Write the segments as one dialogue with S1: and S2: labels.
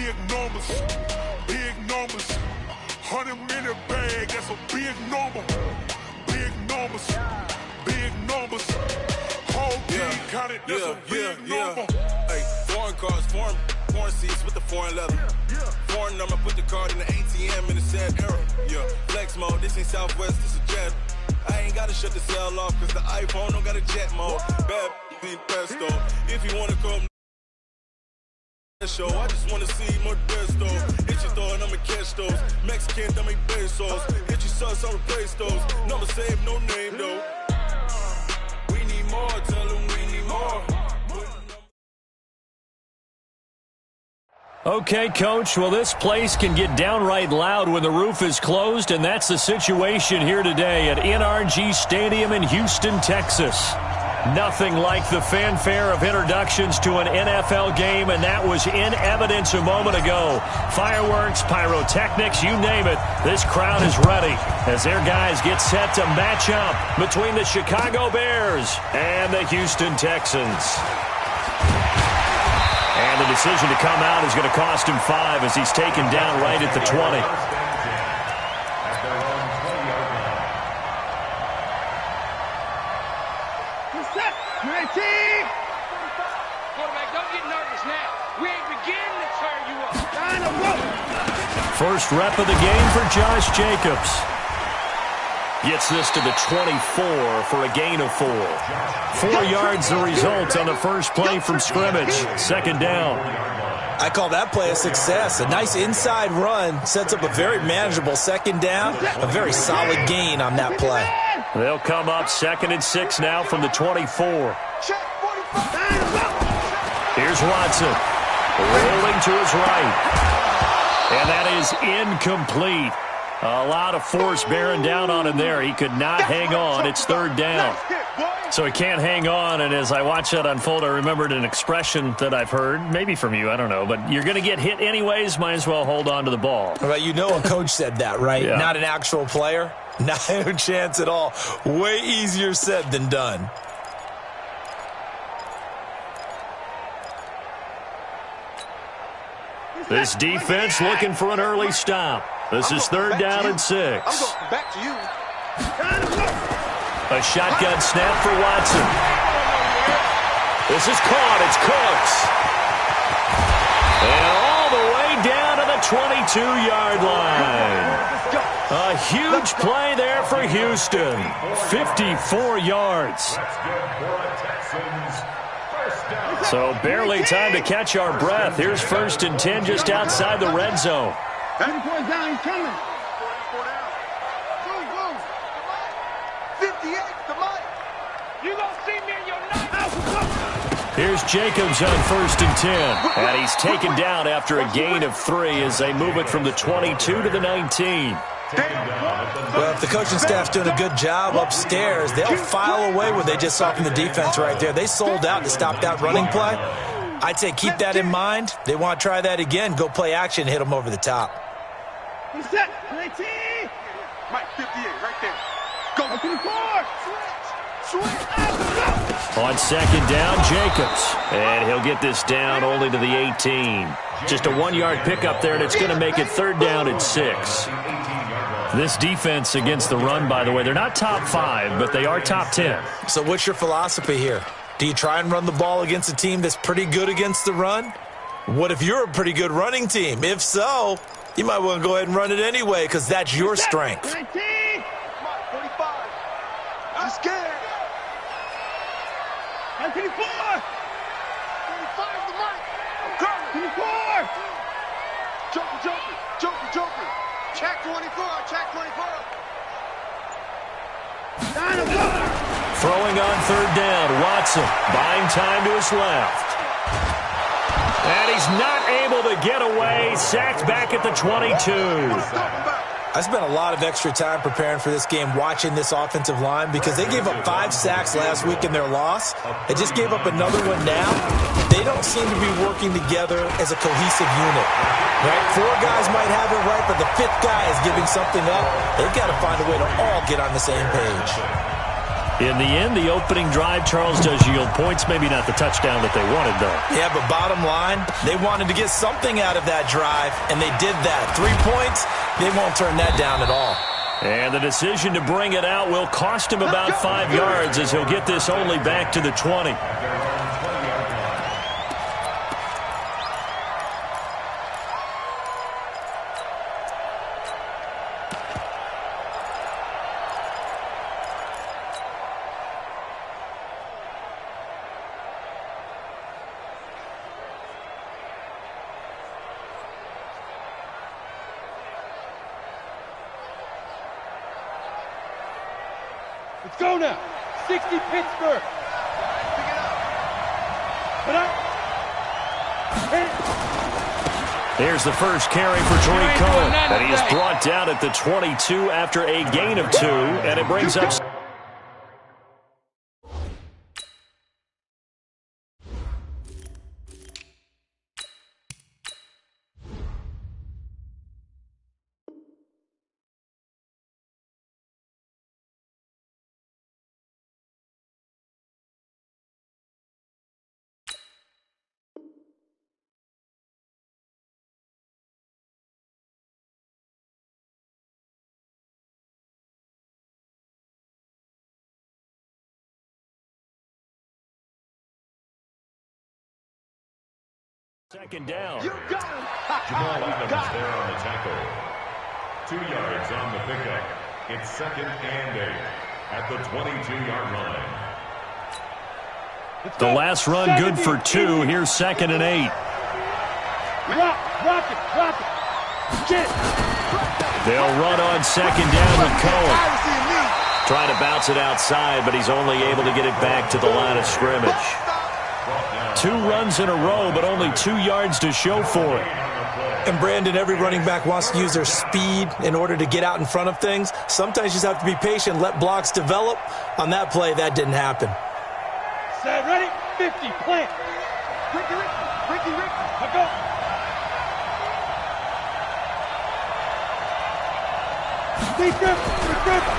S1: big numbers, big numbers. 100 in a bag, that's a big number. Big numbers, big numbers. Whole team counted, that's a big number.
S2: Hey, foreign cars, foreign seats with the foreign leather. Foreign number, put the card in the ATM in the sad era. Yeah, flex mode, this ain't Southwest, this a jet. I ain't gotta shut the cell off, cause the iPhone don't got a jet mode. Bad being pesto. If you wanna come show, I just wanna see more Modesto. Hit your thought, I'ma catch those. Mexican, that make pesos. Hit your sus, I'll replace those. Number save, no name though. We need more, tell them we need more.
S3: Okay, Coach, well, this place can get downright loud when the roof is closed, and that's the situation here today at NRG Stadium in Houston, Texas. Nothing like the fanfare of introductions to an NFL game, and that was in evidence a moment ago. Fireworks, pyrotechnics, you name it. This crowd is ready as their guys get set to match up between the Chicago Bears and the Houston Texans. And the decision to come out is going to cost him 5 as he's taken down right at the 20.
S4: Quarterback, don't get nervous now. We ain't beginning to turn you up.
S3: First rep of the game for Josh Jacobs. Gets this to the 24 for a gain of 4. 4 yards the result on the first play from scrimmage. Second down.
S5: I call that play a success. A nice inside run sets up a very manageable second down. A very solid gain on that play.
S3: They'll come up 2nd and 6 now from the 24. Here's Watson. Rolling to his right. And that is incomplete. A lot of force bearing down on him there. He could not hang on. It's 3rd down. So he can't hang on, and as I watch that unfold, I remembered an expression that I've heard, maybe from you, I don't know, but you're going to get hit anyways, might as well hold on to the ball.
S5: Well, you know a coach said that, right?
S3: Yeah.
S5: Not an actual player. Not a chance at all. Way easier said than done.
S3: This defense looking for an early stop. This is 3rd down and 6.
S2: I'm going back to you.
S3: A shotgun snap for Watson. This is caught. It's Cooks. And all the way down to the 22-yard line. A huge play there for Houston. 54 yards. So barely time to catch our breath. Here's 1st and 10 just outside the red zone.
S4: 34 down, he's coming. 58, come on. You gonna see me in your night.
S3: Here's Jacobs on 1st and 10. And he's taken down after a gain of 3 as they move it from the 22 to the 19.
S5: Well, if the coaching staff's doing a good job upstairs, they'll file away what they just saw from the defense right there. They sold out to stop that running play. I'd say keep that in mind. They want to try that again. Go play action, hit them over the top.
S4: Set, 19. Mike, 58, right there. Go to the 4. Switch.
S3: On 2nd down, Jacobs. And he'll get this down only to the 18. Just a 1-yard pickup there, and it's going to make it 3rd down and 6. This defense against the run, by the way, they're not top 5, but they are top 10.
S5: So what's your philosophy here? Do you try and run the ball against a team that's pretty good against the run? What if you're a pretty good running team? If so, you might want to go ahead and run it anyway because that's your strength.
S4: 19.
S2: 45. I'm scared.
S4: 24.
S2: 45 the mic. I'm coming.
S4: 24.
S2: Joker. Check 24.
S3: Throwing on 3rd down, Watson buying time to his left. And he's not able to get away, sacked back at the 22.
S5: I spent a lot of extra time preparing for this game watching this offensive line because they gave up 5 sacks last week in their loss. They just gave up another one now. They don't seem to be working together as a cohesive unit. Right? 4 guys might have it right, but the 5th guy is giving something up. They've got to find a way to all get on the same page.
S3: In the end, the opening drive, Charles, does yield points. Maybe not the touchdown that they wanted, though.
S5: Yeah, but bottom line, they wanted to get something out of that drive, and they did that. 3 points, they won't turn that down at all.
S3: And the decision to bring it out will cost him about 5 yards as he'll get this only back to the 20.
S4: Let's go now. 60 Pittsburgh. Put up.
S3: Here's the first carry for Tariq Cohen. And he is brought down at the 22 after a gain of 2. And it brings up... Second down.
S4: You got him.
S6: Jamal Adams there on the tackle. 2 yards on the pickup. It's 2nd and 8 at the 22-yard line.
S3: The last run good for 2. Here's 2nd and 8.
S4: Rock it. Get.
S3: They'll run on 2nd down with Cohen. Trying to bounce it outside, but he's only able to get it back to the line of scrimmage. 2 runs in a row, but only 2 yards to show for it.
S5: And, Brandon, every running back wants to use their speed in order to get out in front of things. Sometimes you just have to be patient, let blocks develop. On that play, that didn't happen.
S4: Set, ready, 50, plant. Ricky, let's go.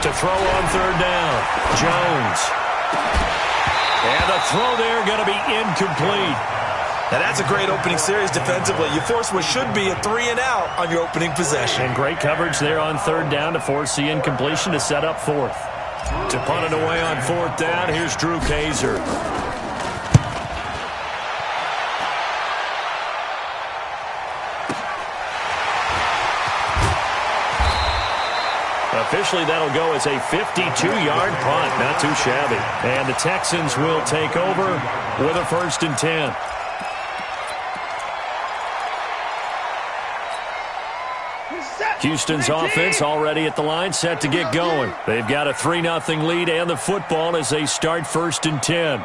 S3: To throw on 3rd down, Jones. And the throw there going to be incomplete.
S5: Now, that's a great opening series defensively. You force what should be a 3 and out on your opening possession.
S3: And great coverage there on 3rd down to force the incompletion to set up 4th. To punt it away on 4th down, here's Drew Kaiser. Officially, that'll go as a 52-yard punt. Not too shabby. And the Texans will take over with a 1st and 10. Houston's offense already at the line, set to get going. They've got a 3-0 lead and the football as they start 1st and 10.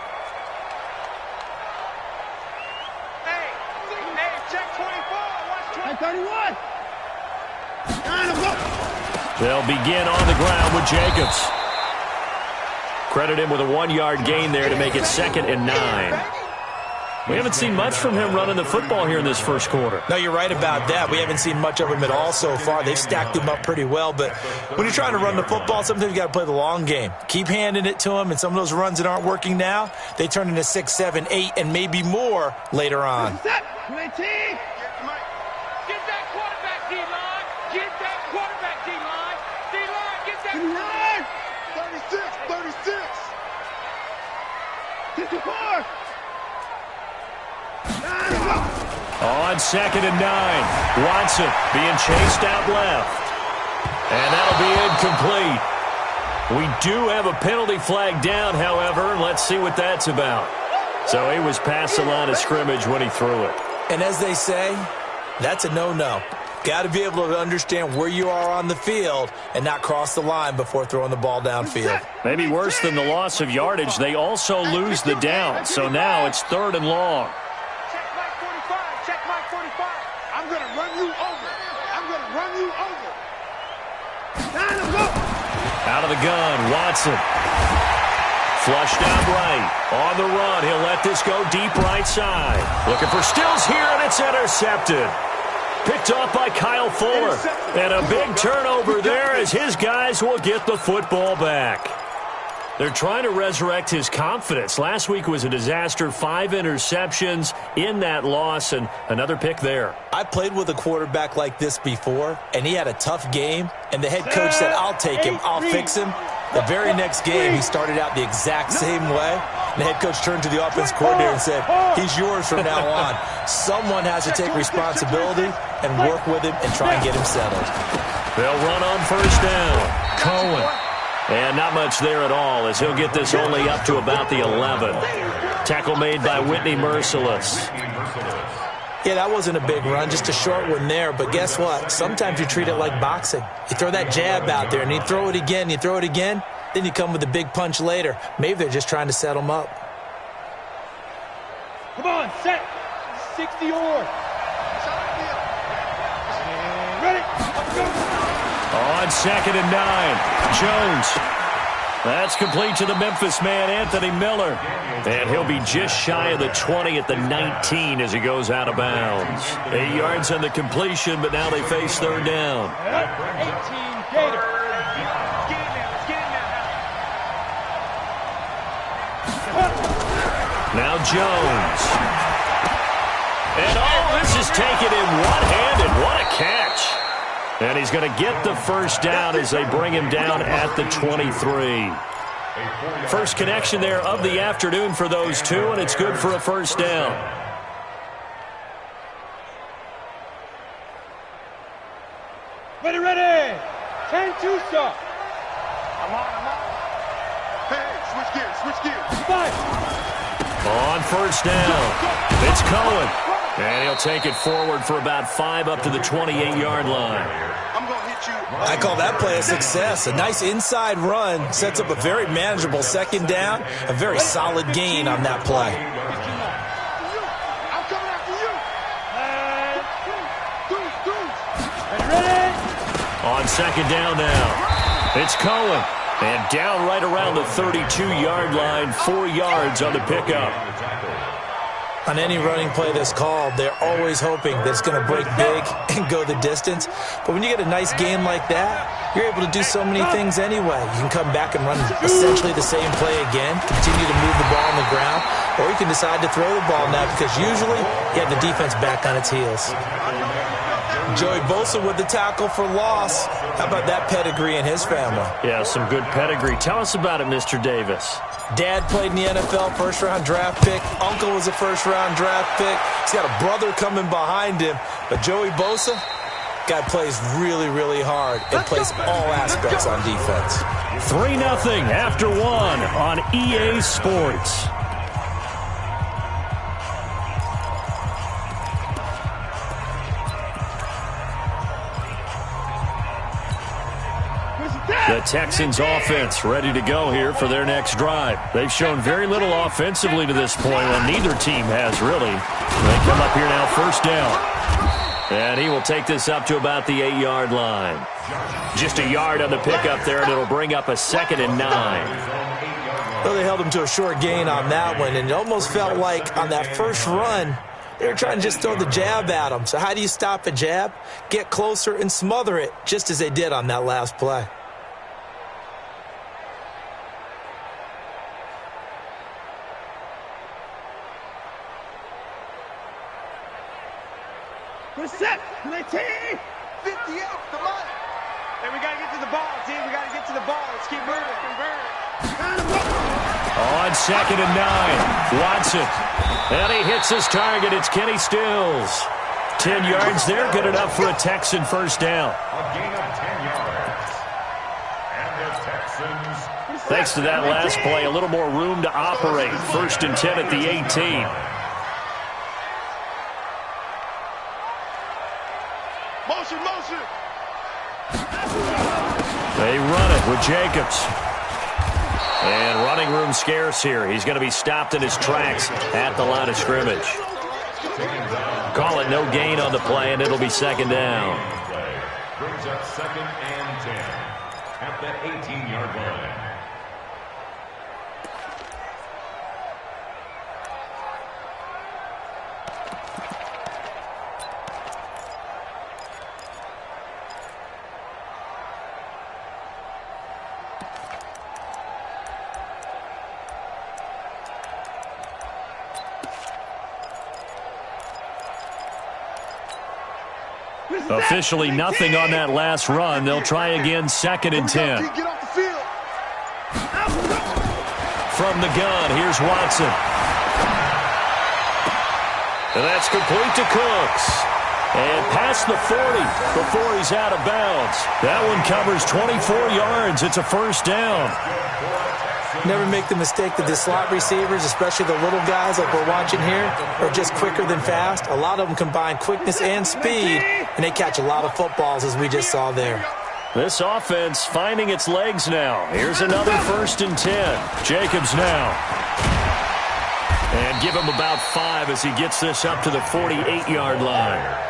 S4: Hey, check 24. Watch 31.
S3: They'll begin on the ground with Jacobs. Credit him with a 1-yard gain there to make it 2nd and 9. We haven't seen much from him running the football here in this first quarter.
S5: No, you're right about that. We haven't seen much of him at all so far. They've stacked him up pretty well, but when you're trying to run the football, sometimes you got to play the long game. Keep handing it to him, and some of those runs that aren't working now, they turn into 6, 7, 8, and maybe more later on.
S4: Set, 20. Get that quarterback, D-line. Get that quarterback, D-line. D-line, get that D-line. 36. 54.
S3: On 2nd and 9, Watson being chased out left. And that'll be incomplete. We do have a penalty flag down, however. Let's see what that's about. So he was past the line of scrimmage when he threw it.
S5: And as they say, that's a no-no. Got to be able to understand where you are on the field and not cross the line before throwing the ball downfield.
S3: Maybe worse than the loss of yardage, they also lose the down. So now it's 3rd and long.
S4: Check my 45. I'm going to run you over.
S3: Out of the gun, Watson. Flushed out right. On the run, he'll let this go deep right side. Looking for Stills here, and it's intercepted. Picked off by Kyle Fuller. And a big turnover there as his guys will get the football back. They're trying to resurrect his confidence. Last week was a disaster, 5 interceptions in that loss, and another pick there.
S5: I played with a quarterback like this before, and he had a tough game, and the head coach said, I'll take him, I'll fix him. The very next game, he started out the exact same way. And the head coach turned to the offense coordinator and said, he's yours from now on. Someone has to take responsibility and work with him and try and get him settled.
S3: They'll run on first down. Cohen. And not much there at all, as he'll get this only up to about the 11. Tackle made by Whitney Merciless.
S5: Yeah, that wasn't a big run, just a short one there. But guess what? Sometimes you treat it like boxing. You throw that jab out there, and you throw it again, then you come with a big punch later. Maybe they're just trying to set him up.
S4: Come on, set. 60 or. Ready.
S3: On 2nd and 9, Jones. That's complete to the Memphis man, Anthony Miller. And he'll be just shy of the 20 at the 19 as he goes out of bounds. 8 yards on the completion, but now they face third down.
S4: 18 Gator.
S3: Now Jones. And this is taken in one-handed. What a catch. And he's going to get the first down as they bring him down at the 23. First connection there of the afternoon for those two, and it's good for a first down.
S4: Ready. 10-2 stop. I'm on. Hey, switch gears. Bye.
S3: On first down, it's Cohen. And he'll take it forward for about 5 up to the 28-yard line.
S2: I'm going to hit you.
S5: I call that play a success. A nice inside run sets up a very manageable second down, a very solid gain on that play.
S4: I'm coming after you. Ready.
S3: On second down now, it's Cohen. And down right around the 32-yard line, 4 yards on the pickup.
S5: On any running play that's called, they're always hoping that it's going to break big and go the distance. But when you get a nice game like that, you're able to do so many things anyway. You can come back and run essentially the same play again, continue to move the ball on the ground, or you can decide to throw the ball now because usually you have the defense back on its heels. Joey Bosa with the tackle for loss. How about that pedigree in his family?
S3: Yeah, some good pedigree. Tell us about it, Mr. Davis.
S5: Dad played in the NFL, first-round draft pick. Uncle was a first-round draft pick. He's got a brother coming behind him. But Joey Bosa, guy plays really, really hard and plays all aspects on defense.
S3: 3-0 after 1 on EA Sports. The Texans offense ready to go here for their next drive. They've shown very little offensively to this point, and neither team has really. They come up here now, first down. And he will take this up to about the 8-yard line. Just a yard on the pickup there, and it'll bring up a 2nd and 9.
S5: Well, they held him to a short gain on that one, and it almost felt like on that first run, they were trying to just throw the jab at him. So how do you stop a jab? Get closer and smother it, just as they did on that last play.
S4: Set. 19. 50
S2: up, come on.
S4: Hey, we got to get to the ball, team. We got to get to the ball. Let's keep moving.
S3: On 2nd and 9, Watson. And he hits his target. It's Kenny Stills. 10 yards there, good enough for a Texan first down.
S6: A gain of 10 yards. And the Texans.
S3: Thanks to that last play, a little more room to operate. 1st and 10 at the 18.
S4: Motion.
S3: They run it with Jacobs. And running room scarce here. He's going to be stopped in his tracks at the line of scrimmage. Call it no gain on the play, and it'll be 2nd down.
S6: Brings up 2nd and 10 at the 18-yard line.
S3: Officially nothing on that last run. They'll try again, 2nd and 10.
S4: Get off the field.
S3: From the gun, here's Watson. And that's complete to Cooks. And past the 40 before he's out of bounds. That one covers 24 yards. It's a first down.
S5: Never make the mistake that the slot receivers, especially the little guys like we're watching here, are just quicker than fast. A lot of them combine quickness and speed, and they catch a lot of footballs, as we just saw there.
S3: This offense finding its legs now. Here's another 1st and 10. Jacobs now. And give him about 5 as he gets this up to the 48-yard line.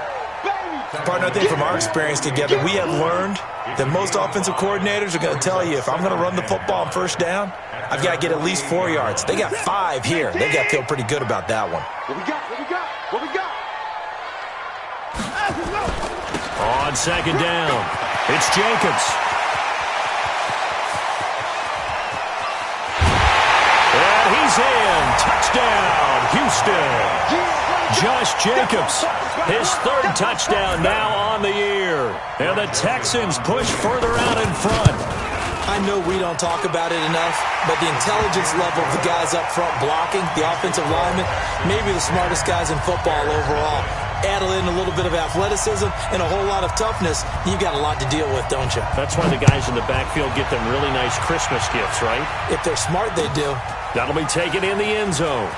S5: Partner, I think from our experience together, we have learned that most offensive coordinators are going to tell you, if I'm going to run the football on first down, I've got to get at least 4 yards. They got 5 here. They've got to feel pretty good about that one.
S4: What we got? What we got? What we got?
S3: On 2nd down, it's Jacobs. And he's in. Touchdown, Houston. Josh Jacobs, his 3rd touchdown now on the year. And the Texans push further out in front.
S5: I know we don't talk about it enough, but the intelligence level of the guys up front blocking, the offensive linemen, maybe the smartest guys in football overall. Add in a little bit of athleticism and a whole lot of toughness, you've got a lot to deal with, don't you?
S3: That's why the guys in the backfield get them really nice Christmas gifts, right?
S5: If they're smart, they do.
S3: That'll be taken in the end zone.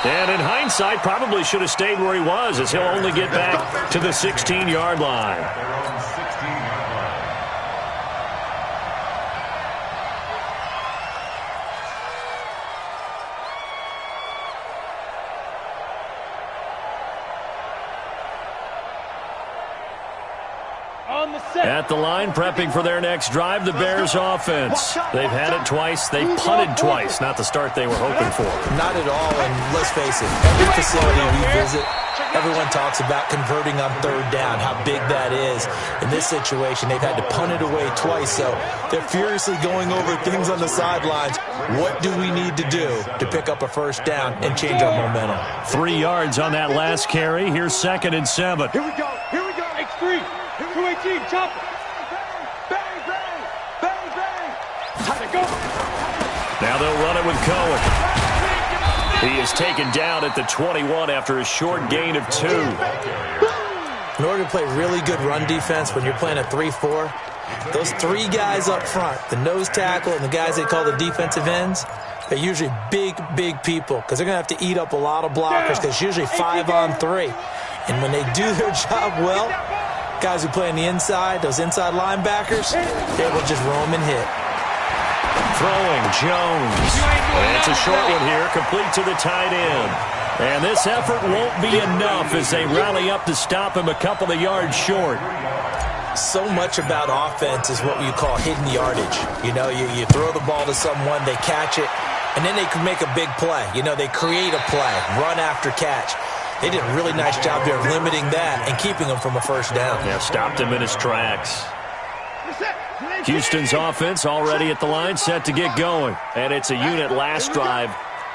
S3: And in hindsight, probably should have stayed where he was, as he'll only get back to the 16-yard line. At the line, prepping for their next drive, the Bears offense. They've had it twice. They punted twice. Not the start they were hoping for.
S5: Not at all, and let's face it, every facility we visit, everyone talks about converting on 3rd down, how big that is. In this situation, they've had to punt it away twice, so they're furiously going over things on the sidelines. What do we need to do to pick up a first down and change our momentum?
S3: 3 yards on that last carry. Here's 2nd and 7.
S4: Here we go. Here we go. X3. 218. Chop it. Bang, bang. Bang, bang. Time to go.
S3: Now they'll run it with Cohen. He is taken down at the 21 after a short gain of 2.
S5: In order to play really good run defense when you're playing a 3-4, those 3 guys up front, the nose tackle and the guys they call the defensive ends, they're usually big, big people because they're going to have to eat up a lot of blockers because it's usually 5 on 3. And when they do their job well, guys who play on the inside, those inside linebackers, they will just roam and hit.
S3: Throwing, Jones. And it's a short one here, complete to the tight end. And this effort won't be enough as they rally up to stop him a couple of yards short.
S5: So much about offense is what you call hidden yardage. You know, you throw the ball to someone, they catch it, and then they can make a big play. You know, they create a play, run after catch. They did a really nice job there of limiting that and keeping him from a first down.
S3: Yeah, stopped him in his tracks. Houston's offense already at the line, set to get going. And it's a unit last drive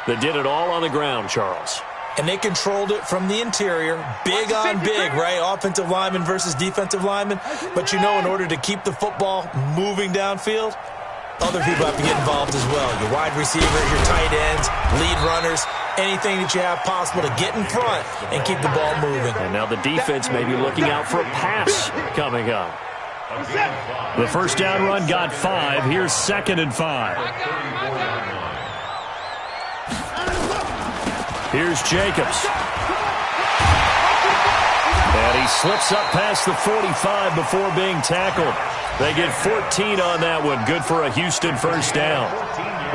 S3: that did it all on the ground, Charles.
S5: And they controlled it from the interior, big on big, right? Offensive lineman versus defensive lineman. But you know, in order to keep the football moving downfield, other people have to get involved as well. Your wide receivers, your tight ends, lead runners, anything that you have possible to get in front and keep the ball moving.
S3: And now the defense may be looking out for a pass coming up. The first down run got 5. Here's 2nd and 5. Here's Jacobs. And he slips up past the 45 before being tackled. They get 14 on that one. Good for a Houston first down.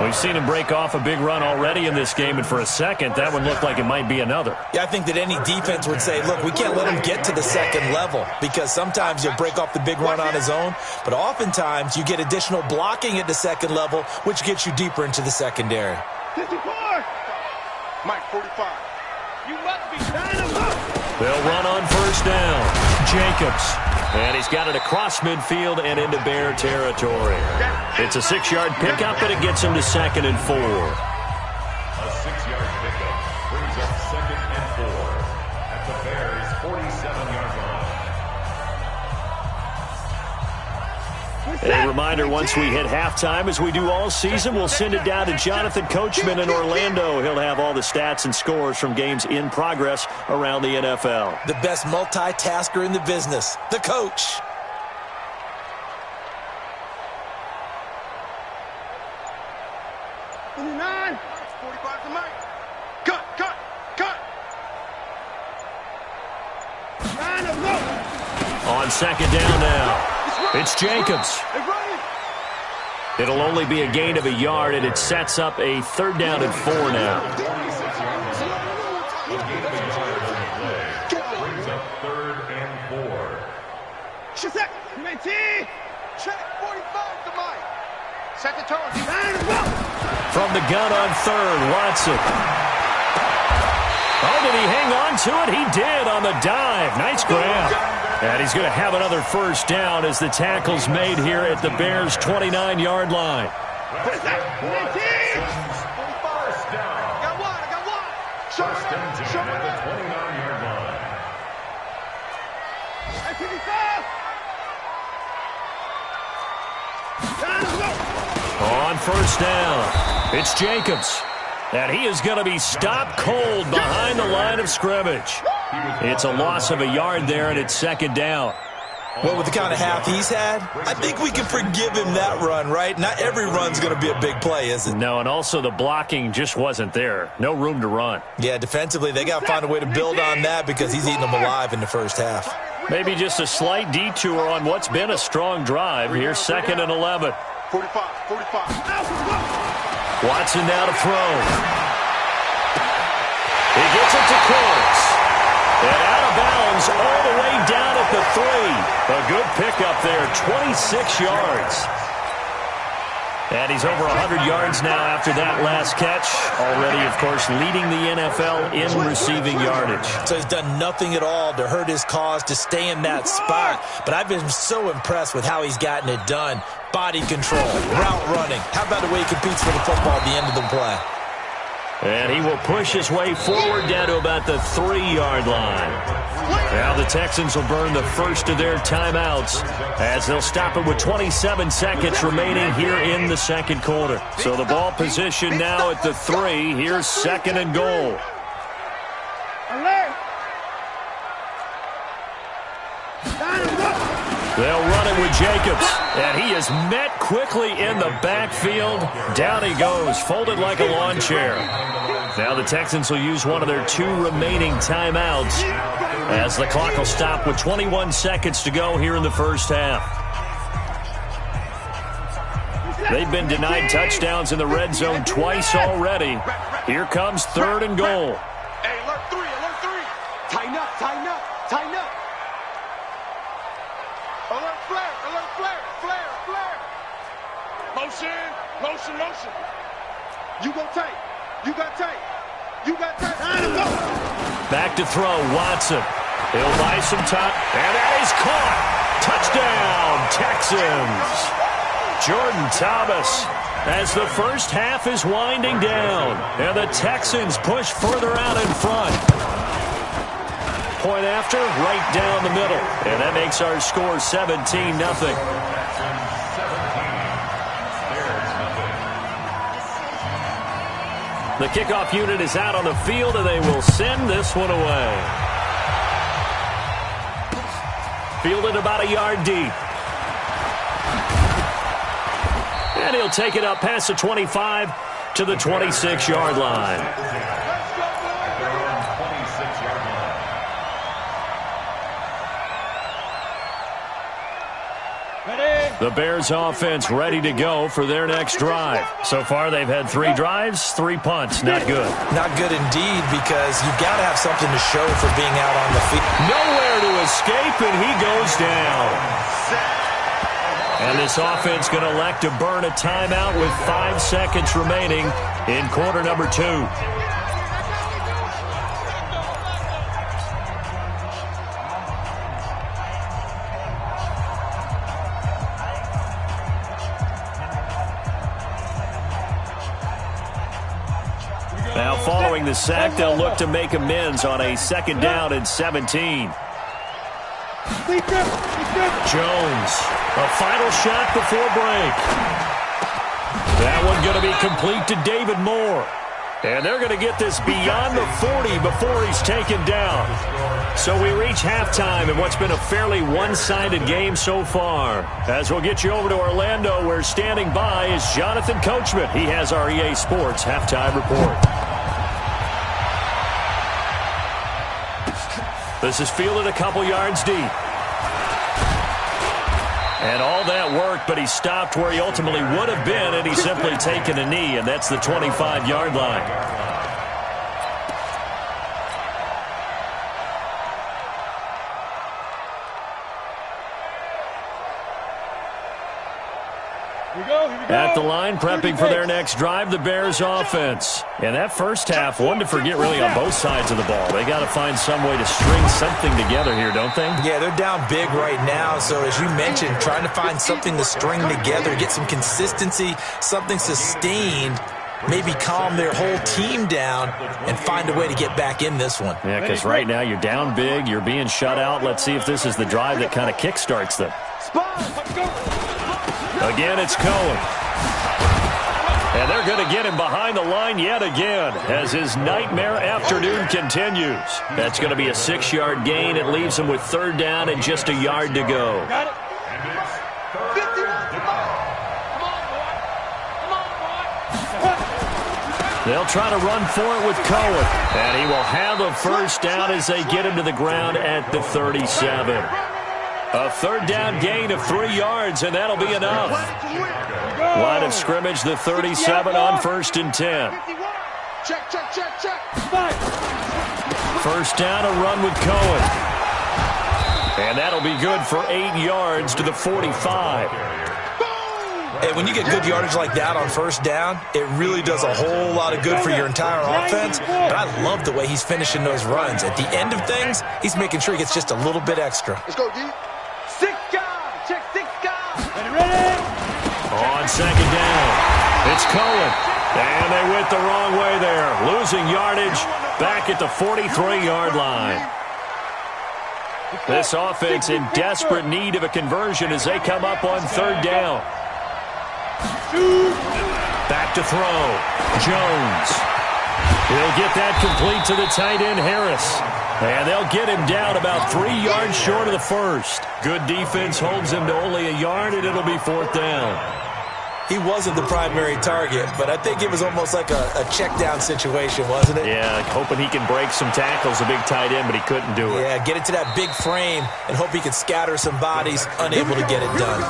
S3: We've seen him break off a big run already in this game, and for a second, that one looked like it might be another.
S5: Yeah, I think that any defense would say, look, we can't let him get to the second level because sometimes he'll break off the big run on his own, but oftentimes you get additional blocking at the second level, which gets you deeper into the secondary.
S4: 54. Mike, 45. You must be signing him up.
S3: They'll run on first down. Jacobs. And he's got it across midfield and into Bear territory. It's a 6-yard pickup, and it gets him to 2nd and 4.
S6: A 6-yard pickup brings up 2nd and 4 at the Bears' 47-yard line.
S3: A reminder, once we hit halftime, as we do all season, we'll send it down to Jonathan Coachman in Orlando. He'll have all the stats and scores from games in progress around the NFL.
S5: The best multitasker in the business, the coach.
S3: On second down now, it's Jacobs. It'll only be a gain of a yard, and it sets up a 3rd down and 4 now.
S6: 46 yards. A gain of a yard on the play. Brings up 3rd and 4.
S4: Check 45 to Mike. Set the tone.
S3: From the gun on 3rd, Watson. Oh, did he hang on to it? He did on the dive. Nice grab. And he's going to have another 1st down as the tackle's made here at the Bears' 29-yard line.
S6: First down. First and 10 at the 29-yard line.
S3: On 1st down, it's Jacobs. And he is going to be stopped cold behind the line of scrimmage. It's a loss of a yard there, and it's 2nd down.
S5: Well, with the kind of half he's had, I think we can forgive him that run, right? Not every run's going to be a big play, is it?
S3: No, and also the blocking just wasn't there. No room to run.
S5: Yeah, defensively, they got to find a way to build on that because he's eating them alive in the first half.
S3: Maybe just a slight detour on what's been a strong drive. Here's 2nd and 11.
S4: 45.
S3: Watson now to throw. He gets it to Close. And out of bounds all the way down at the 3. A good pickup there, 26 yards. And he's over 100 yards now after that last catch. Already, of course, leading the NFL in receiving yardage.
S5: So he's done nothing at all to hurt his cause to stay in that spot. But I've been so impressed with how he's gotten it done. Body control, route running. How about the way he competes for the football at the end of the play?
S3: And he will push his way forward down to about the 3-yard line. Now the Texans will burn the first of their timeouts as they'll stop it with 27 seconds remaining here in the 2nd quarter. So the ball position now at the 3. Here's 2nd and goal. They'll run it with Jacobs, and he is met quickly in the backfield. Down he goes, folded like a lawn chair. Now the Texans will use one of their 2 remaining timeouts as the clock will stop with 21 seconds to go here in the first half. They've been denied touchdowns in the red zone twice already. Here comes 3rd and goal.
S4: Hey, alert 3. Tighten up. Alert flare. Motion. You got tape.
S3: Back to throw, Watson. He'll buy some time, and that is caught. Touchdown, Texans. Jordan Thomas, as the first half is winding down, and the Texans push further out in front. Point after, right down the middle, and that makes our score 17-0. The kickoff unit is out on the field, and they will send this one away. Fielded about a yard deep. And he'll take it up past the 25 to the 26-yard line. The Bears offense ready to go for their next drive. So far, they've had 3 drives, 3 punts. Not good.
S5: Not good indeed, because you've got to have something to show for being out on the field.
S3: Nowhere to escape, and he goes down. And this offense going to elect to burn a timeout with 5 seconds remaining in quarter number 2. Following the sack, they'll look to make amends on a 2nd down and 17. Jones, a final shot before break. That one going to be complete to David Moore. And they're going to get this beyond the 40 before he's taken down. So we reach halftime in what's been a fairly one-sided game so far. As we'll get you over to Orlando, where standing by is Jonathan Coachman. He has our EA Sports halftime report. This is fielded a couple yards deep. And all that worked, but he stopped where he ultimately would have been, and he's simply taken a knee, and that's the 25-yard line. At the line, prepping for their next drive, the Bears offense. And that first half, one to forget really on both sides of the ball. They got to find some way to string something together here, don't they?
S5: Yeah, they're down big right now. So as you mentioned, trying to find something to string together, get some consistency, something sustained, maybe calm their whole team down and find a way to get back in this one.
S3: Yeah, because right now you're down big, you're being shut out. Let's see if this is the drive that kind of kickstarts them. Again, it's Cohen. And they're going to get him behind the line yet again as his nightmare afternoon continues. That's going to be a 6-yard gain. It leaves him with 3rd down and just a yard to go.
S4: Got it.
S3: They'll try to run for it with Cohen. And he will have a 1st down as they get him to the ground at the 37. A 3rd down gain of 3 yards, and that'll be enough. Line of scrimmage, the 37 on 1st and 10.
S4: Check.
S3: 1st down, a run with Cohen. And that'll be good for 8 yards to the 45.
S5: And when you get good yardage like that on 1st down, it really does a whole lot of good for your entire offense. But I love the way he's finishing those runs. At the end of things, he's making sure he gets just a little bit extra.
S4: Let's go, D. 6 guys. Check 6 guys. Ready?
S3: On 2nd down, it's Cohen. And they went the wrong way there. Losing yardage back at the 43-yard line. This offense in desperate need of a conversion as they come up on 3rd down. Back to throw. Jones. He'll get that complete to the tight end, Harris. And they'll get him down about 3 yards short of the 1st. Good defense holds him to only a yard, and it'll be 4th down.
S5: He wasn't the primary target, but I think it was almost like a check-down situation, wasn't it?
S3: Yeah, hoping he can break some tackles, a big tight end, but he couldn't do it.
S5: Yeah, get it to that big frame and hope he could scatter some bodies, unable to get it done.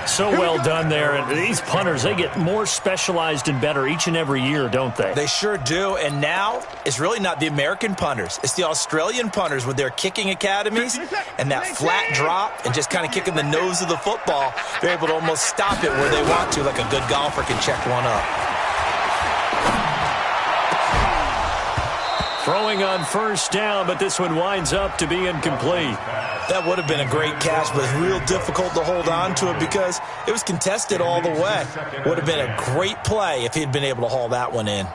S3: So well done there. And these punters, they get more specialized and better each and every year, don't they?
S5: They sure do. And now it's really not the American punters. It's the Australian punters with their kicking academies and that flat drop and just kind of kicking the nose of the football. They're able to almost stop it where they want to, like a good golfer can check one up.
S3: Throwing on 1st down, but this one winds up to be incomplete.
S5: That would have been a great catch, but it's real difficult to hold on to it because it was contested all the way. Would have been a great play if he'd been able to haul that one in.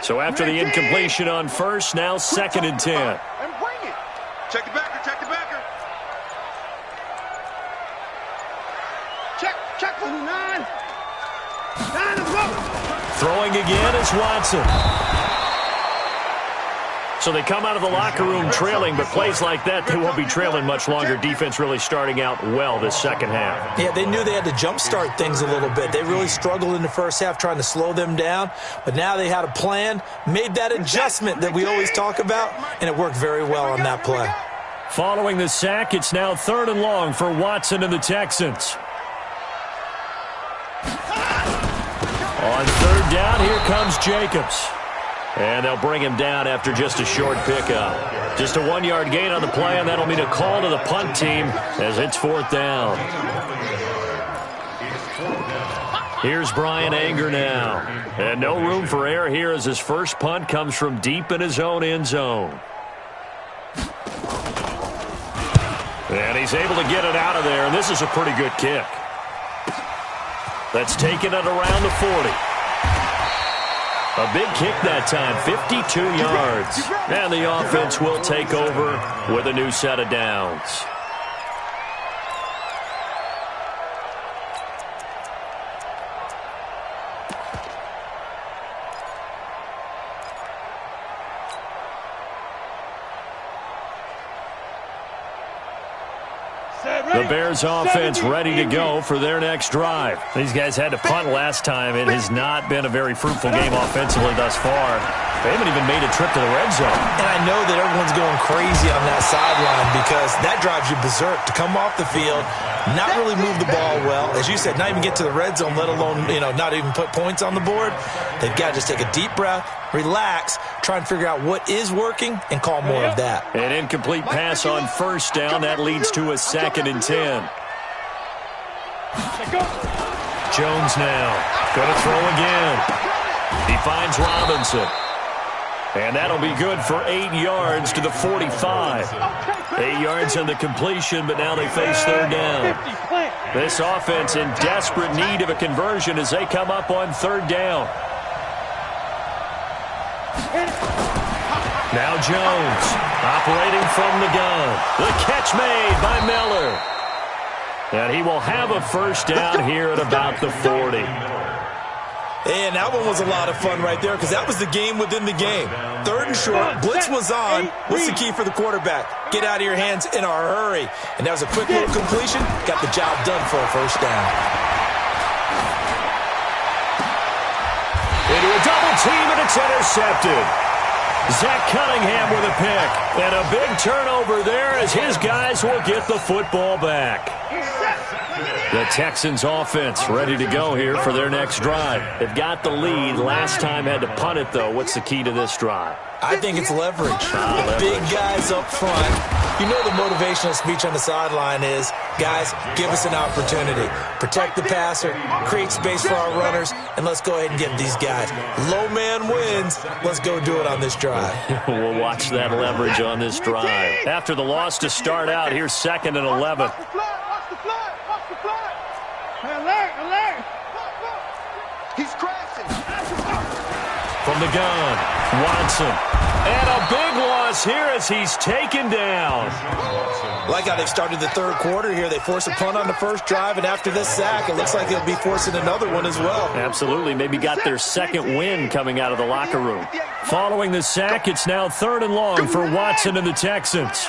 S3: So after the incompletion on 1st, now 2nd and 10.
S4: And bring it. Check the backer. Check 49.
S3: Throwing again is Watson. So they come out of the locker room trailing, but plays like that, they won't be trailing much longer. Defense really starting out well this 2nd half.
S5: Yeah, they knew they had to jumpstart things a little bit. They really struggled in the 1st half trying to slow them down, but now they had a plan, made that adjustment that we always talk about, and it worked very well on that play.
S3: Following the sack, it's now 3rd and long for Watson and the Texans. On 3rd down, here comes Jacobs. And they'll bring him down after just a short pickup. Just a 1-yard gain on the play, and that'll mean a call to the punt team as it's 4th down. Here's Brian Anger now. And no room for error here as his first punt comes from deep in his own end zone. And he's able to get it out of there, and this is a pretty good kick. That's taken it around the 40. A big kick that time, 52 yards. And the offense will take over with a new set of downs. The Bears offense ready to go for their next drive. These guys had to punt last time. It has not been a very fruitful game offensively thus far. They haven't even made a trip to the red zone.
S5: And I know that everyone's going crazy on that sideline because that drives you berserk to come off the field, not really move the ball well. As you said, not even get to the red zone, let alone, not even put points on the board. They've got to just take a deep breath, relax, try and figure out what is working, and call more of that.
S3: An incomplete pass on first down. That leads to a 2nd and 10. Jones now. Going to throw again. He finds Robinson. And that'll be good for 8 yards to the 45. 8 yards on the completion, but now they face third down. This offense in desperate need of a conversion as they come up on third down. Now Jones operating from the gun. The catch made by Miller. And he will have a first down here at about the 40.
S5: And that one was a lot of fun right there because that was the game within the game. Third and short, blitz was on. What's the key for the quarterback? Get out of your hands in a hurry. And that was a quick little completion. Got the job done for a first down.
S3: Into a double team, and it's intercepted. Zach Cunningham with a pick. And a big turnover there as his guys will get the football back. The Texans offense ready to go here for their next drive. They've got the lead. Last time had to punt it, though. What's the key to this drive?
S5: I think it's leverage. Big guys up front. You know the motivational speech on the sideline is, guys, give us an opportunity. Protect the passer, create space for our runners, and let's go ahead and get these guys. Low man wins. Let's go do it on this drive.
S3: We'll watch that leverage on this drive. After the loss to start out, here's 2nd and 11.
S4: Alert! He's crashing.
S3: From the gun, Watson. And a big loss here as he's taken down.
S5: Like how they've started the third quarter here. They force a punt on the first drive, and after this sack, it looks like they'll be forcing another one as well.
S3: Absolutely. Maybe got their second win coming out of the locker room. Following the sack, it's now 3rd and long for Watson and the Texans.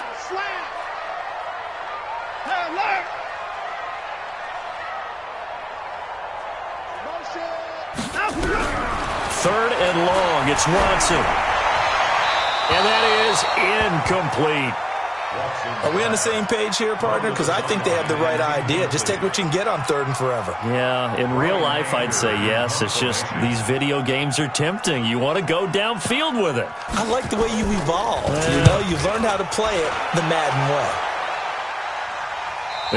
S3: Third and long. It's Watson. And that is incomplete.
S5: Are we on the same page here, partner? Because I think they have the right idea. Just take what you can get on 3rd and forever.
S3: Yeah, in real life, I'd say yes. It's just these video games are tempting. You want to go downfield with it.
S5: I like the way you evolved. You've learned how to play it the Madden way.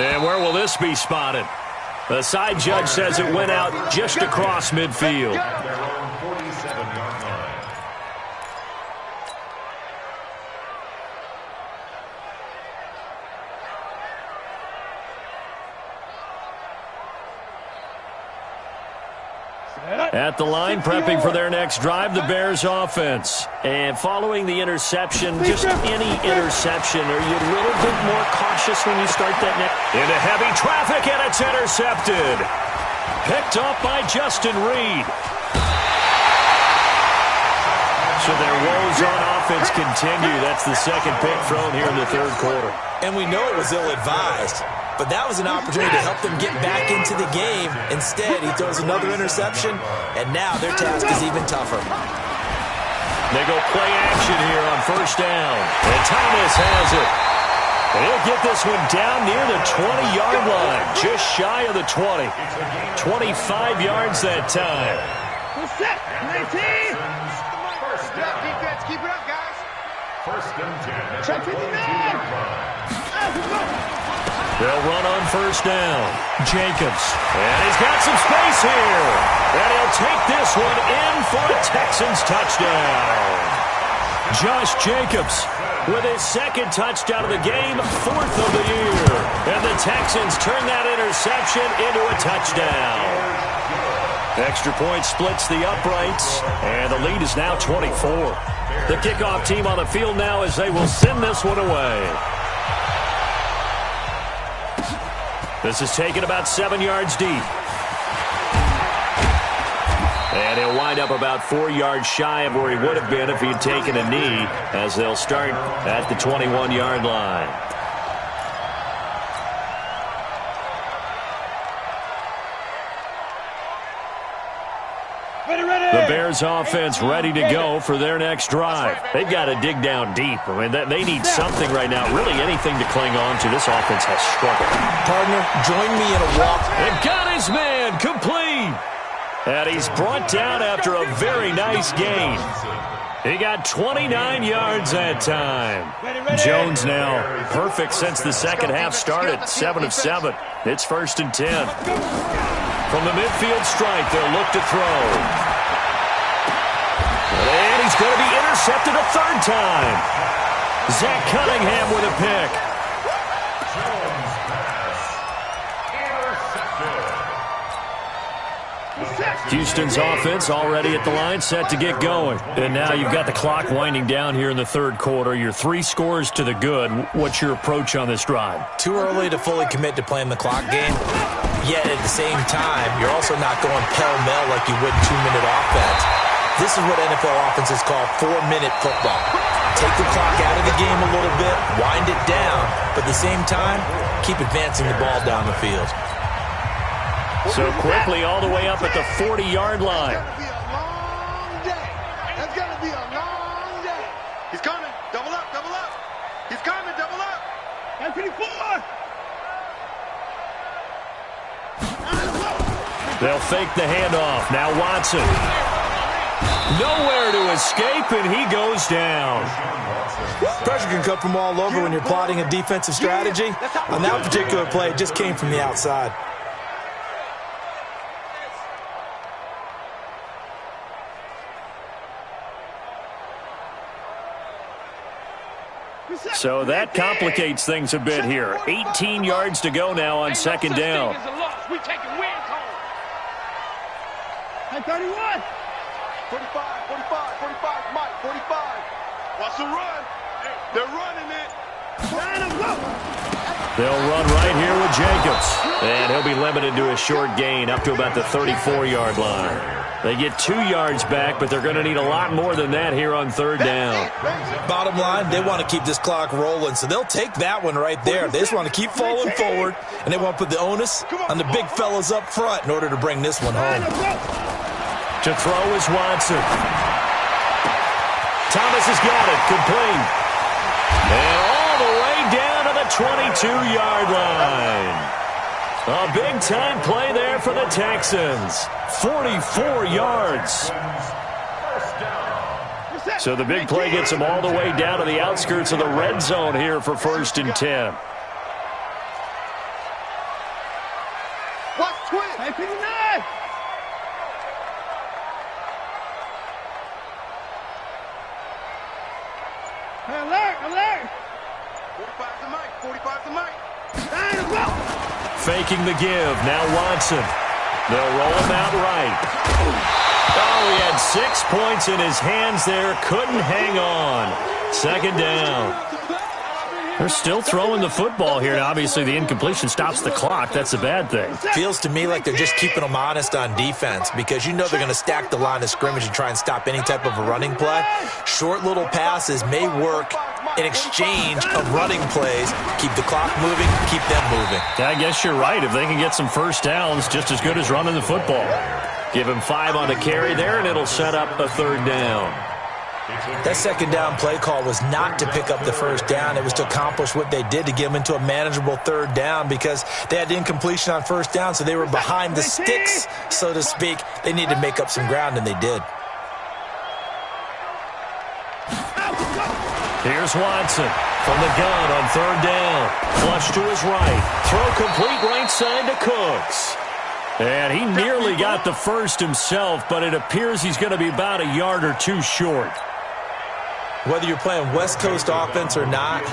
S3: And where will this be spotted? The side judge says it went out just across midfield. At the line, prepping for their next drive, the Bears offense. And following the interception, just any interception, are you a little bit more cautious when you start that next? Into heavy traffic, and it's intercepted. Picked up by Justin Reed. So their woes on offense continue. That's the second pick thrown here in the third quarter.
S5: And we know it was ill-advised. But that was an opportunity to help them get back into the game. Instead, he throws another interception, and now their task is even tougher.
S3: They go play action here on first down. And Thomas has it. And he'll get this one down near the 20-yard line, just shy of the 20. 25 yards that time.
S4: What's that? 19. Defense, keep it up, guys.
S6: First and 10.
S4: Check 59.
S3: They'll run on first down. Jacobs. And he's got some space here. And he'll take this one in for a Texans touchdown. Josh Jacobs with his second touchdown of the game, 4th of the year. And the Texans turn that interception into a touchdown. Extra point splits the uprights, and the lead is now 24. The kickoff team on the field now as they will send this one away. This is taken about 7 yards deep. And he'll wind up about 4 yards shy of where he would have been if he had taken a knee, as they'll start at the 21-yard line. The Bears offense ready to go for their next drive. They've got to dig down deep. I mean, they need something right now, really anything to cling on to. This offense has struggled.
S5: Partner, join me in a walk.
S3: And got his man complete. And he's brought down after a very nice gain. He got 29 yards that time. Jones now perfect since the second half started, 7 of 7. It's 1st and 10. From the midfield stripe, they'll look to throw. And he's going to be intercepted a 3rd time. Zach Cunningham with a pick. Houston's offense already at the line, set to get going. And now you've got the clock winding down here in the 3rd quarter. You're 3 scores to the good. What's your approach on this drive?
S5: Too early to fully commit to playing the clock game. Yet at the same time, you're also not going pell-mell like you would in 2-minute offense. This is what NFL offenses call 4-minute football. Take the clock out of the game a little bit, wind it down, but at the same time, keep advancing the ball down the field.
S3: So quickly all the way up at the 40-yard line.
S4: It's going to be a long day. It's going to be a long day. He's coming. Double up, double up. He's coming, double up. That's 54.
S3: They'll fake the handoff. Now Watson. Nowhere to escape, and he goes down.
S5: Pressure can come from all over when you're plotting a defensive strategy. On that particular play, it just came from the outside.
S3: So that complicates things a bit here. 18 yards to go now on 2nd down.
S4: We taking wins home. Hey, 31. 45, 45, 45, Mike, 45. Watch the run. They're running it.
S3: They'll run right here with Jacobs. And he'll be limited to a short gain up to about the 34-yard line. They get 2 yards back, but they're going to need a lot more than that here on 3rd down.
S5: Bottom line, they want to keep this clock rolling, so they'll take that one right there. They just want to keep falling forward, and they want to put the onus on the big fellas up front in order to bring this one home.
S3: To throw is Watson. Thomas has got it, complete. And all the way down to the 22-yard line. A big-time play there for the Texans. 44 yards. So the big play gets them all the way down to the outskirts of the red zone here for 1st and 10.
S4: Watch twist. Hey, 59. Hey, alert, alert. 45 to Mike, 45 to Mike.
S3: Faking the give. Now Watson. They'll roll him out right. Oh, he had 6 points in his hands there. Couldn't hang on. 2nd down. They're still throwing the football here. Obviously, the incompletion stops the clock. That's a bad thing.
S5: Feels to me like they're just keeping them honest on defense because you know they're going to stack the line of scrimmage and try and stop any type of a running play. Short little passes may work in exchange of running plays. Keep the clock moving, keep them moving.
S3: I guess you're right. If they can get some first downs, just as good as running the football. Give him 5 on the carry there, and it'll set up a 3rd down.
S5: That 2nd down play call was not to pick up the 1st down. It was to accomplish what they did to get them into a manageable 3rd down because they had incompletion on 1st down, so they were behind the sticks, so to speak. They needed to make up some ground, and they did.
S3: Here's Watson from the gun on third down. Flush to his right. Throw complete right side to Cooks. And he nearly got the first himself, but it appears he's going to be about a yard or two short.
S5: Whether you're playing West Coast offense or not,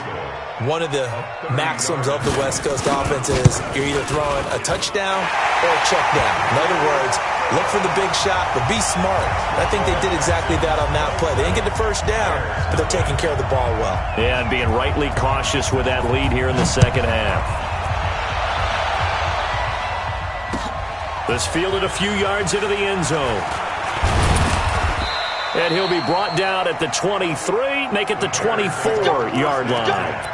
S5: one of the maxims of the West Coast offense is you're either throwing a touchdown or a check down. In other words, look for the big shot, but be smart. I think they did exactly that on that play. They didn't get the first down, but they're taking care of the ball well.
S3: Yeah, and being rightly cautious with that lead here in the second half. This fielded a few yards into the end zone. And he'll be brought down at the 23, make it the 24-yard line.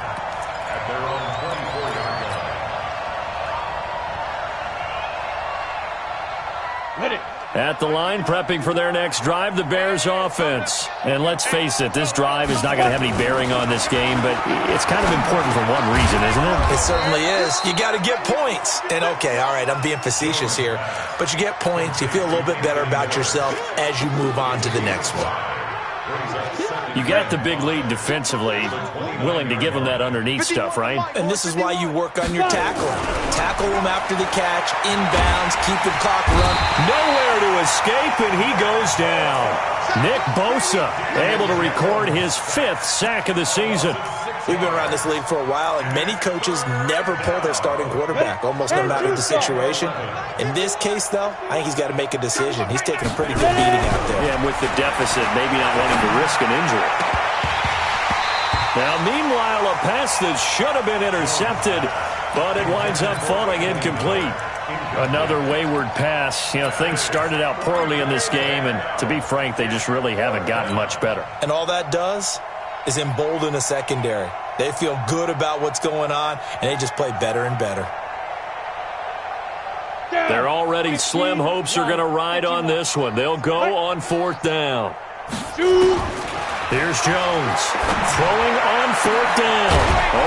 S3: At the line, prepping for their next drive, the Bears offense. And let's face it, this drive is not going to have any bearing on this game, but it's kind of important for one reason, isn't it?
S5: It certainly is. You got to get points. And okay, all right, I'm being facetious here, but you get points, you feel a little bit better about yourself as you move on to the next one.
S3: You got the big lead defensively, willing to give them that underneath stuff, right?
S5: And this is why you work on your tackling. Tackle them after the catch, inbounds, keep the clock running.
S3: Nowhere to escape, and he goes down. Nick Bosa able to record his 5th sack of the season.
S5: We've been around this league for a while, and many coaches never pull their starting quarterback, almost no matter the situation. In this case, though, I think he's got to make a decision. He's taking a pretty good beating out there.
S3: Yeah, and with the deficit, maybe not wanting to risk an injury. Now, meanwhile, a pass that should have been intercepted, but it winds up falling incomplete. Another wayward pass. You know, things started out poorly in this game, and to be frank, they just really haven't gotten much better.
S5: And all that does is embolden a secondary. They feel good about what's going on, and they just play better and better.
S3: Their already slim hopes are going to ride on this one. They'll go on 4th down. Here's Jones throwing on 4th down.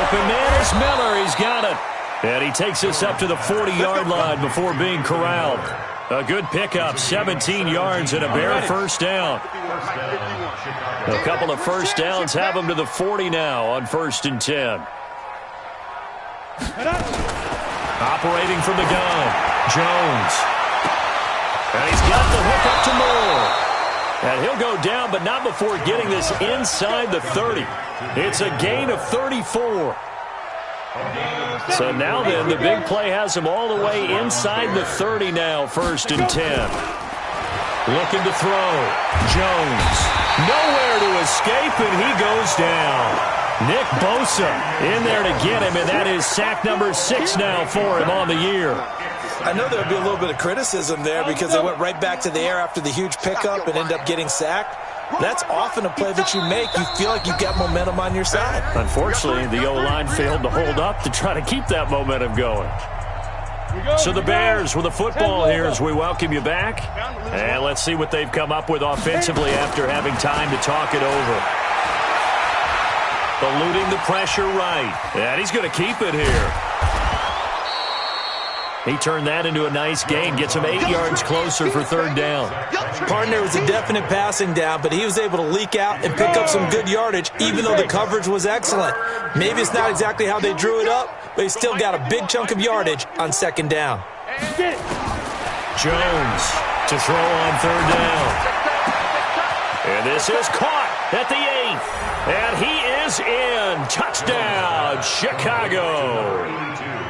S3: Open man is Miller. He's got it. And he takes us up to the 40-yard line before being corralled. A good pickup, 17 yards and a bare first down. A couple of first downs have him to the 40 now on 1st and 10. Operating from the gun, Jones. And he's got the hook up to Moore. And he'll go down, but not before getting this inside the 30. It's a gain of 34. So now then, the big play has him all the way inside the 30 now, 1st and 10. Looking to throw. Jones. Nowhere to escape, and he goes down. Nick Bosa in there to get him, and that is sack number 6 now for him on the year.
S5: I know there'll be a little bit of criticism there because they went right back to the air after the huge pickup and ended up getting sacked. That's often a play that you make. You feel like you've got momentum on your side.
S3: Unfortunately, the O-line failed to hold up to try to keep that momentum going. So the Bears with the football here as we welcome you back. And let's see what they've come up with offensively after having time to talk it over. Eluding the pressure right. And he's going to keep it here. He turned that into a nice gain. Gets him 8 yards closer for 3rd down.
S5: Partner was a definite passing down, but he was able to leak out and pick up some good yardage, even though the coverage was excellent. Maybe it's not exactly how they drew it up, but he still got a big chunk of yardage on 2nd down.
S3: Jones to throw on 3rd down. And this is caught at the 8th. And he is in. Touchdown, Chicago.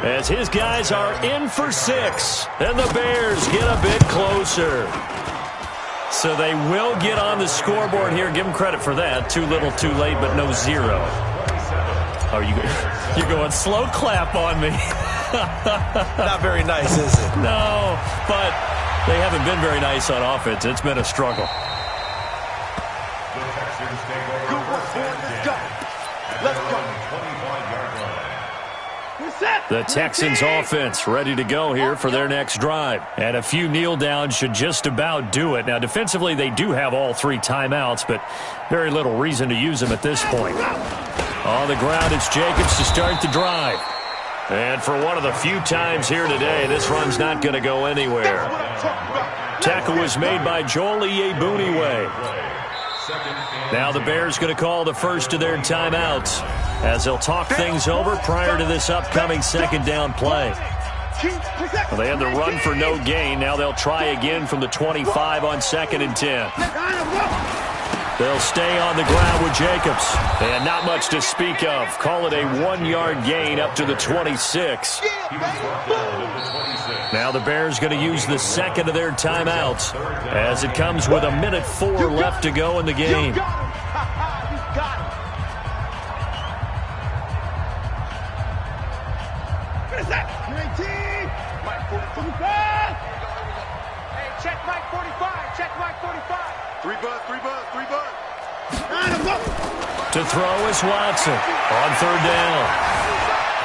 S3: As his guys are in for 6. And the Bears get a bit closer. So they will get on the scoreboard here. Give them credit for that. Too little, too late, but no 0. Oh, you're going slow clap on me.
S5: Not very nice, is it?
S3: No, but they haven't been very nice on offense. It's been a struggle. The Texans offense ready to go here for their next drive. And a few kneel downs should just about do it. Now, defensively, they do have all 3 timeouts, but very little reason to use them at this point. On the ground, it's Jacobs to start the drive. And for one of the few times here today, this run's not going to go anywhere. Tackle was made by Joel Iyiegbuniwe. Now the Bears going to call the first of their timeouts as they'll talk things over prior to this upcoming second down play. Well, they had the run for no gain. Now they'll try again from the 25 on 2nd and 10. They'll stay on the ground with Jacobs. And not much to speak of. Call it a 1-yard gain up to the 26. Now the Bears going to use the second of their timeouts as it comes with 1:04 left to go in the game.
S4: Check Mike 45. Check Mike 45.
S1: 3 bud.
S3: To throw is Watson on 3rd down.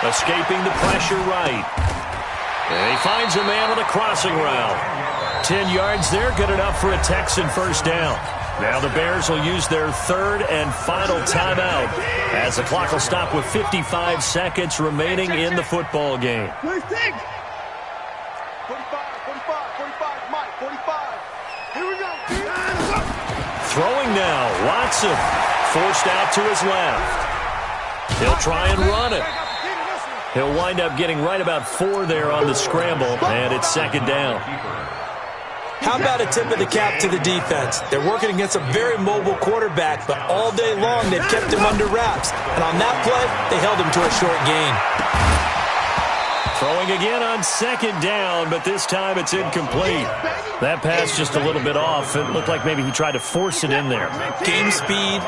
S3: Escaping the pressure right. And he finds a man on a crossing route. 10 yards there, good enough for a Texan first down. Now the Bears will use their 3rd and final timeout as the clock will stop with 55 seconds remaining in the football game.
S4: 45, Mike, 45. Here we go.
S3: Throwing now, Watson forced out to his left. He'll try and run it. He'll wind up getting right about 4 there on the scramble, and it's 2nd down.
S5: How about a tip of the cap to the defense? They're working against a very mobile quarterback, but all day long they've kept him under wraps. And on that play, they held him to a short gain.
S3: Throwing again on 2nd down, but this time it's incomplete. That pass just a little bit off. It looked like maybe he tried to force it in there.
S5: Game speed,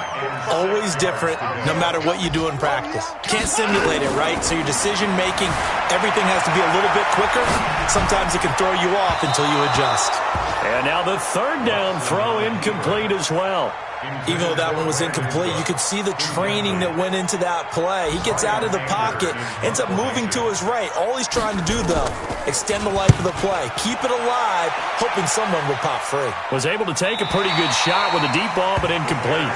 S5: always different, no matter what you do in practice. Can't simulate it, right? So your decision-making, everything has to be a little bit quicker. Sometimes it can throw you off until you adjust.
S3: And now the 3rd down throw incomplete as well.
S5: Even though that one was incomplete, you could see the training that went into that play. He gets out of the pocket, ends up moving to his right. All he's trying to do, though, extend the life of the play. Keep it alive, hoping someone will pop free.
S3: Was able to take a pretty good shot with a deep ball, but incomplete.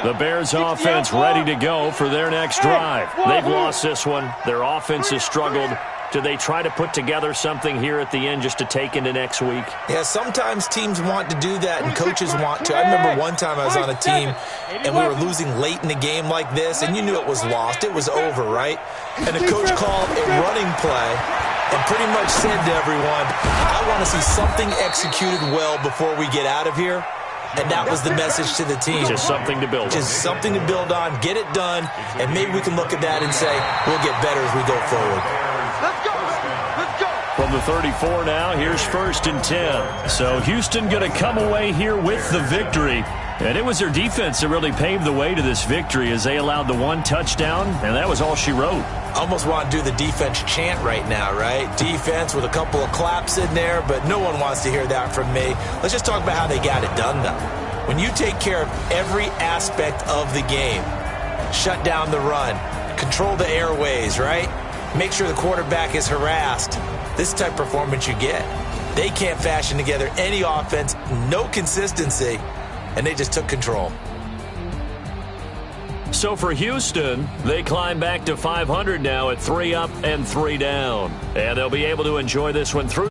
S3: The Bears offense ready to go for their next drive. They've lost this one. Their offense has struggled. Do they try to put together something here at the end just to take into next week?
S5: Yeah, sometimes teams want to do that and coaches want to. I remember one time I was on a team and we were losing late in a game like this, and you knew it was lost. It was over, right? And the coach called a running play and pretty much said to everyone, I want to see something executed well before we get out of here. And that was the message to the team.
S3: Just something to build on.
S5: Just something to build on, get it done, and maybe we can look at that and say, we'll get better as we go forward.
S4: Let's go. Let's go.
S3: From the 34 now, here's 1st and 10. So Houston going to come away here with the victory. And it was their defense that really paved the way to this victory as they allowed the 1 touchdown, and that was all she wrote.
S5: Almost want to do the defense chant right now, right? Defense with a couple of claps in there, but no one wants to hear that from me. Let's just talk about how they got it done, though. When you take care of every aspect of the game, shut down the run, control the airways, right? Make sure the quarterback is harassed. This type of performance you get. They can't fashion together any offense, no consistency, and they just took control.
S3: So for Houston, they climb back to 500 now at 3 up and 3 down. And they'll be able to enjoy this one through.